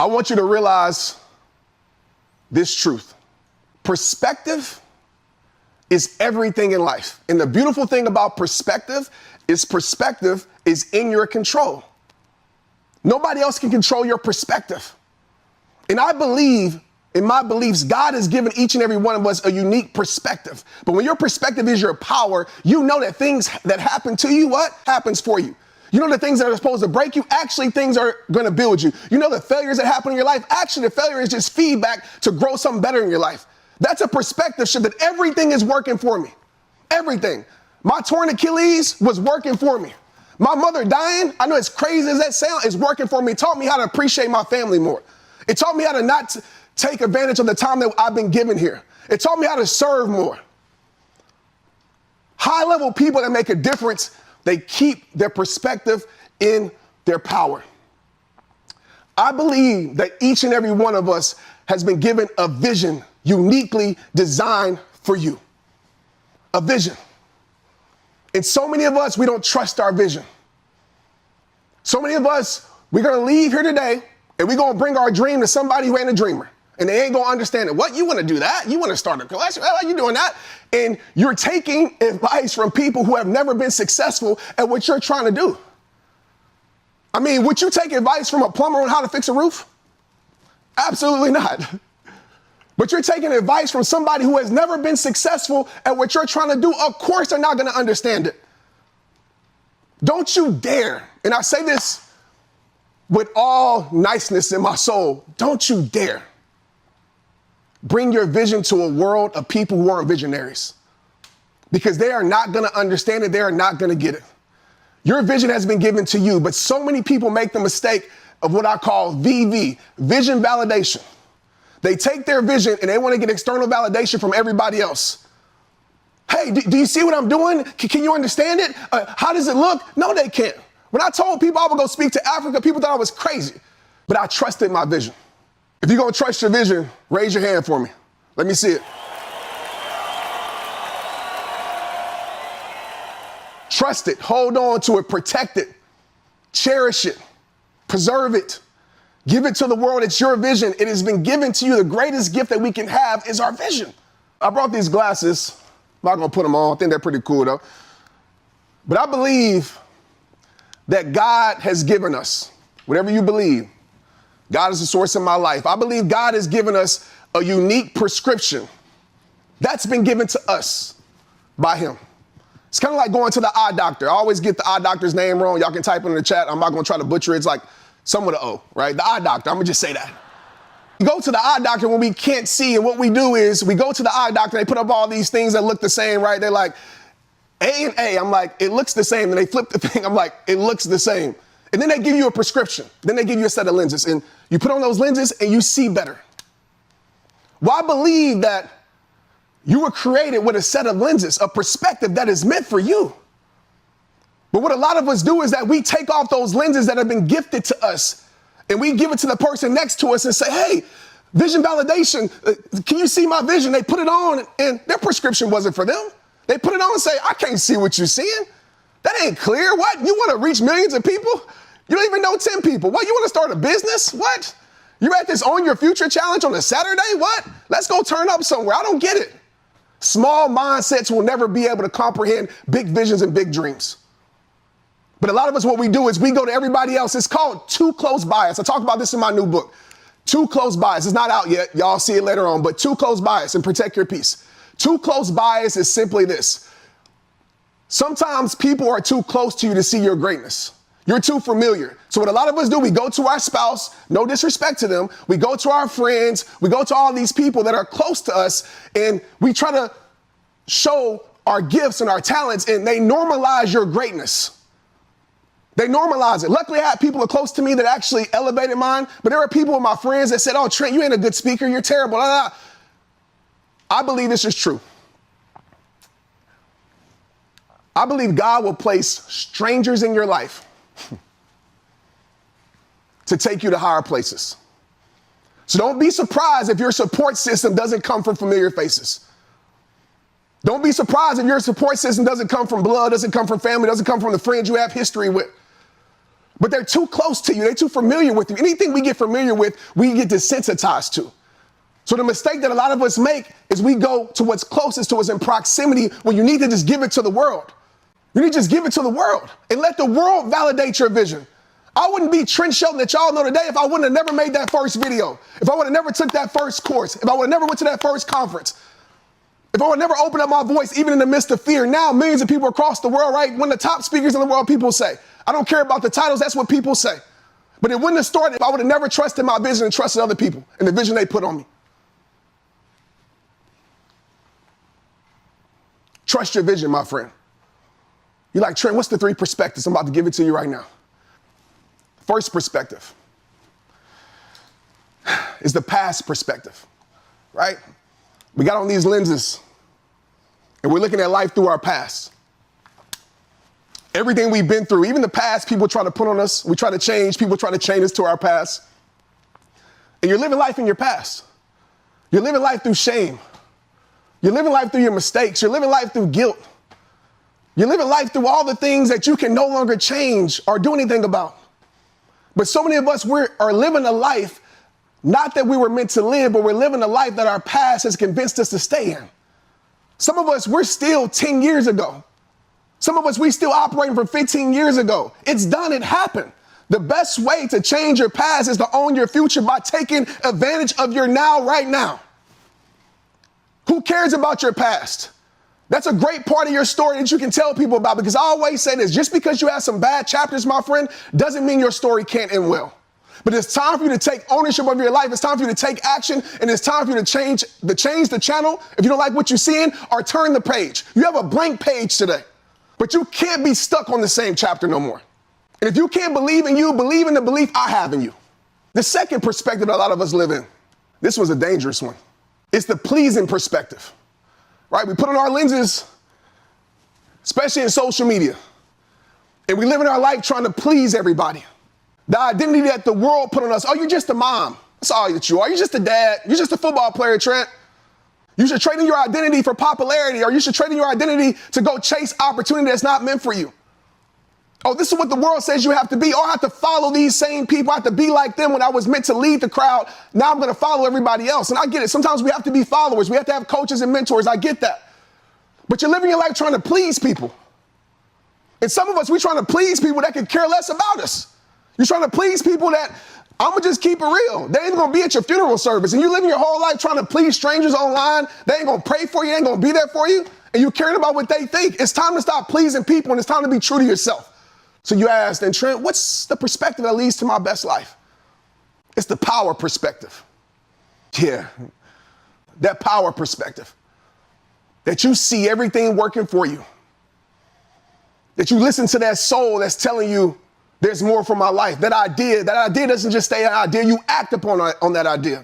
want you to realize this truth. Perspective is everything in life. And the beautiful thing about perspective is in your control. Nobody else can control your perspective. And I believe, in my beliefs, God has given each and every one of us a unique perspective. But when your perspective is your power, you know that things that happen to you, what happens for you? You know the things that are supposed to break you, actually things are going to build you. You know the failures that happen in your life, actually the failure is just feedback to grow something better in your life. That's a perspective shift, that everything is working for me. Everything. My torn Achilles was working for me. My mother dying, I know as crazy as that sounds, is working for me. It taught me how to appreciate my family more. It taught me how to not take advantage of the time that I've been given here. It taught me how to serve more. High-level people that make a difference, they keep their perspective in their power. I believe that each and every one of us has been given a vision uniquely designed for you. A vision. And so many of us, we don't trust our vision. So many of us, we're going to leave here today and we're going to bring our dream to somebody who ain't a dreamer. And they ain't going to understand it. What? You want to do that? You want to start a collection? How are you doing that? And you're taking advice from people who have never been successful at what you're trying to do. I mean, would you take advice from a plumber on how to fix a roof? Absolutely not. But you're taking advice from somebody who has never been successful at what you're trying to do. Of course, they're not going to understand it. Don't you dare, and I say this with all niceness in my soul, don't you dare bring your vision to a world of people who aren't visionaries, because they are not going to understand it. They are not going to get it. Your vision has been given to you, but so many people make the mistake of what I call VV, vision validation. They take their vision and they want to get external validation from everybody else. Hey, do you see what I'm doing? Can you understand it? How does it look? No, they can't. When I told people I would go speak to Africa, people thought I was crazy, but I trusted my vision. If you're going to trust your vision, raise your hand for me. Let me see it. Trust it, hold on to it, protect it, cherish it, preserve it. Give it to the world. It's your vision. It has been given to you. The greatest gift that we can have is our vision. I brought these glasses. I'm not going to put them on. I think they're pretty cool, though. But I believe that God has given us, whatever you believe, God is the source of my life. I believe God has given us a unique prescription that's been given to us by him. It's kind of like going to the eye doctor. I always get the eye doctor's name wrong. Y'all can type it in the chat. I'm not going to try to butcher it. It's like some with an O, right? The eye doctor. I'm going to just say that. We go to the eye doctor when we can't see, and what we do is we go to the eye doctor. They put up all these things that look the same, right? They're like, A and A. I'm like, it looks the same. And they flip the thing. I'm like, it looks the same. And then they give you a prescription. Then they give you a set of lenses. And you put on those lenses and you see better. Well, I believe that you were created with a set of lenses, a perspective that is meant for you. But what a lot of us do is that we take off those lenses that have been gifted to us and we give it to the person next to us and say, hey, vision validation, can you see my vision? They put it on and their prescription wasn't for them. They put it on and say, I can't see what you're seeing. That ain't clear. What? You want to reach millions of people? You don't even know 10 people. What? You want to start a business? What? You're at this Own Your Future challenge on a Saturday? What? Let's go turn up somewhere. I don't get it. Small mindsets will never be able to comprehend big visions and big dreams. But a lot of us, what we do is we go to everybody else. It's called too close bias. I talk about this in my new book. Too close bias. It's not out yet. Y'all see it later on. But too close bias, and protect your peace. Too close bias is simply this. Sometimes people are too close to you to see your greatness. You're too familiar. So what a lot of us do, we go to our spouse, no disrespect to them. We go to our friends. We go to all these people that are close to us, and we try to show our gifts and our talents, and they normalize your greatness. They normalize it. Luckily, I had people close to me that actually elevated mine, but there are people with my friends that said, oh, Trent, you ain't a good speaker. You're terrible. Blah, blah. I believe this is true. I believe God will place strangers in your life to take you to higher places. So don't be surprised if your support system doesn't come from familiar faces. Don't be surprised if your support system doesn't come from blood, doesn't come from family, doesn't come from the friends you have history with. But they're too close to you. They're too familiar with you. Anything we get familiar with, we get desensitized to. So the mistake that a lot of us make is we go to what's closest to us in proximity when you need to just give it to the world. You need to just give it to the world and let the world validate your vision. I wouldn't be Trent Shelton that y'all know today if I wouldn't have never made that first video, if I would have never took that first course, if I would have never went to that first conference, if I would have never opened up my voice even in the midst of fear. Now millions of people across the world, right? One of the top speakers in the world, people say. I don't care about the titles, that's what people say. But it wouldn't have started if I would have never trusted my vision and trusted other people and the vision they put on me. Trust your vision, my friend. You're like, Trent, what's the 3 perspectives? I'm about to give it to you right now. First perspective is the past perspective, right? We got on these lenses and we're looking at life through our past. Everything we've been through, even the past people try to put on us, we try to change, people try to chain us to our past. And you're living life in your past. You're living life through shame. You're living life through your mistakes. You're living life through guilt. You're living life through all the things that you can no longer change or do anything about. But so many of us are living a life, not that we were meant to live, but we're living a life that our past has convinced us to stay in. Some of us, we're still 10 years ago. Some of us, we still operating from 15 years ago. It's done, it happened. The best way to change your past is to own your future by taking advantage of your now right now. Who cares about your past? That's a great part of your story that you can tell people about, because I always say this, just because you have some bad chapters, my friend, doesn't mean your story can't end well. But it's time for you to take ownership of your life. It's time for you to take action, and it's time for you to change the channel. If you don't like what you're seeing, or turn the page. You have a blank page today, but you can't be stuck on the same chapter no more. And if you can't believe in you, believe in the belief I have in you. The second perspective that a lot of us live in, this was a dangerous one. It's the pleasing perspective. Right? We put on our lenses, especially in social media, and we live in our life trying to please everybody. The identity that the world put on us, oh, you're just a mom. That's all that you are. You're just a dad. You're just a football player, Trent. You should trade in your identity for popularity, or you should trade in your identity to go chase opportunity that's not meant for you. Oh, this is what the world says you have to be. Oh, I have to follow these same people. I have to be like them when I was meant to lead the crowd. Now I'm going to follow everybody else. And I get it. Sometimes we have to be followers. We have to have coaches and mentors. I get that. But you're living your life trying to please people. And some of us, we're trying to please people that could care less about us. You're trying to please people that, I'm going to just keep it real. They ain't going to be at your funeral service. And you're living your whole life trying to please strangers online. They ain't going to pray for you. They ain't going to be there for you. And you're caring about what they think. It's time to stop pleasing people, and it's time to be true to yourself. So you asked, then Trent, what's the perspective that leads to my best life? It's the power perspective. Yeah, that power perspective. That you see everything working for you. That you listen to that soul that's telling you there's more for my life. That idea doesn't just stay an idea. You act upon on that idea.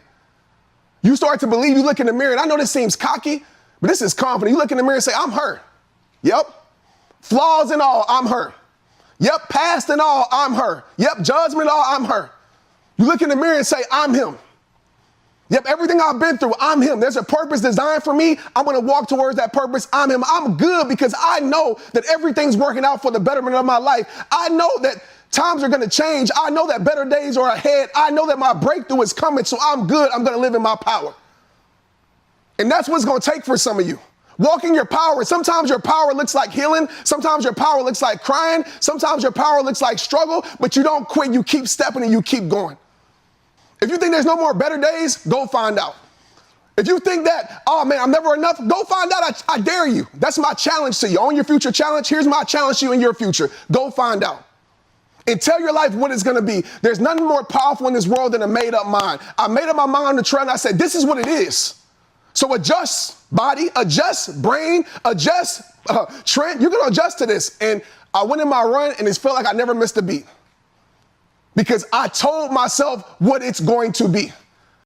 You start to believe, you look in the mirror, and I know this seems cocky, but this is confident. You look in the mirror and say, I'm her. Yep. Flaws and all, I'm her. Yep, past and all, I'm her. Yep, judgment all, I'm her. You look in the mirror and say, I'm him. Yep, everything I've been through, I'm him. There's a purpose designed for me. I'm going to walk towards that purpose. I'm him. I'm good because I know that everything's working out for the betterment of my life. I know that times are going to change. I know that better days are ahead. I know that my breakthrough is coming, so I'm good. I'm going to live in my power. And that's what it's going to take for some of you. Walk in your power. Sometimes your power looks like healing. Sometimes your power looks like crying. Sometimes your power looks like struggle, but you don't quit. You keep stepping and you keep going. If you think there's no more better days, go find out. If you think that, oh man, I'm never enough, go find out. I dare you. That's my challenge to you. Own your future challenge. Here's my challenge to you in your future. Go find out. And tell your life what it's going to be. There's nothing more powerful in this world than a made up mind. I made up my mind on the trail and I said, this is what it is. So adjust body, adjust brain, adjust Trent. You're going to adjust to this. And I went in my run and it felt like I never missed a beat because I told myself what it's going to be.